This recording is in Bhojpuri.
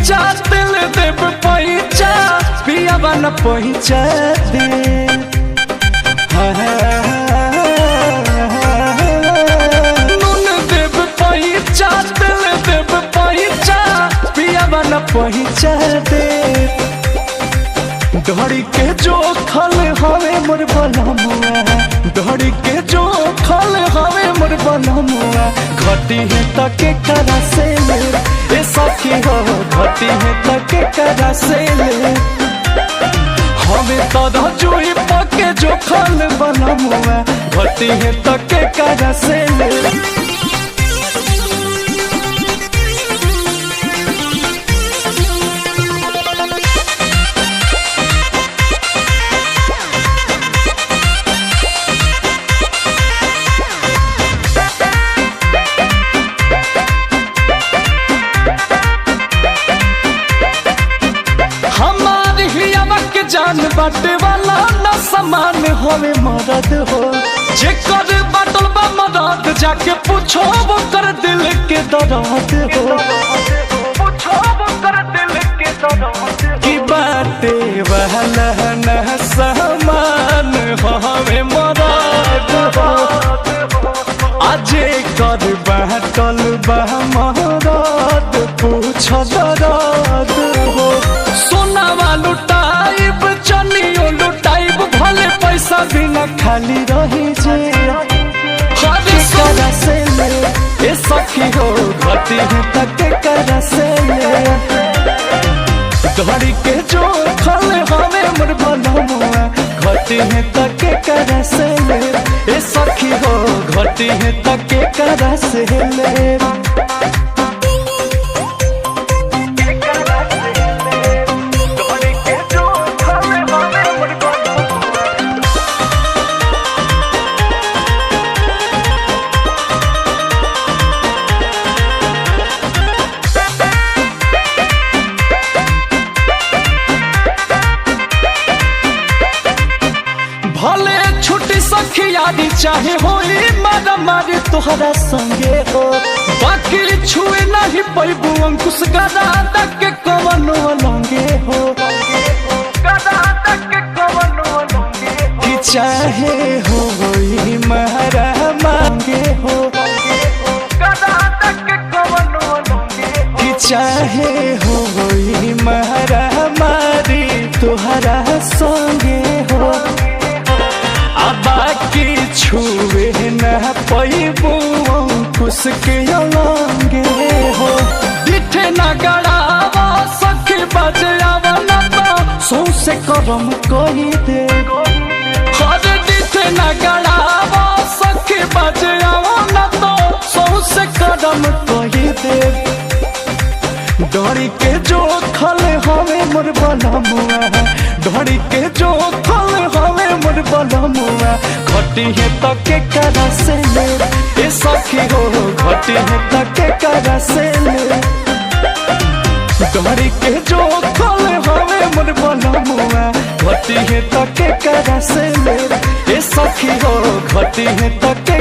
पैचा दिल देव पैचा पिया बन पैचा दे नून देव पैचा दिल देव पैचा पिया बन पैचा दे डोरी के जो खल हवे मोर बनमुआ डोरी के जो खल हवे मोर बनमुआ घटी है तके करा से ले ए सखी हो घटी है तके करा से ले हमें तो जुई पके जो खल बनमुआ घटी है तके करा से ले जान बाटे वाला न समान होवे मदद हो जे कर बाटल बा मदद जाके पूछो वो कर दिल के दर्द हो पूछो वो कर दिल के दर्द की बाटे वाला न समान होवे मदद हो आजे कर बाटल बा मदद पूछो दर्द हो सोना वालू पैसा बिना खाली रही जे करा से ले ए सखी हो घटी है तके करा से ले डोरी के जो खल हवे मोर बनमुआ घटी है तके करा से ले ए सखी हो घटी है तके करा से ले भले छुट्टी सखियारी चाहे होई मारा मारी तोहरा संगे हो बाकी छुए नहीं पैबू अंकुश गदा तक के कवनो लंगे हो कि चाहे होई मारा मांगे हो कि चाहे होई मारा मारी तोहरा संगे हो बाकी छुए न पैबू अंकुश के लंगे हो दिठे न गड़ावा सखी बजावा न तो सौसे करम कही दे हर दिठे न गड़ावा सखी बजावा न तो सौसे करम कही दे डोरी के जो खल हवे मोर बनमुआ डोरी के जो खल हवे मोर बनमुआ घटी है तके करा से ले ए सखी हो घटी है तके करा से ले डोरी के जो खल हवे मोर बनमुआ घटी है तके करा से ले ए सखी हो घटी है तके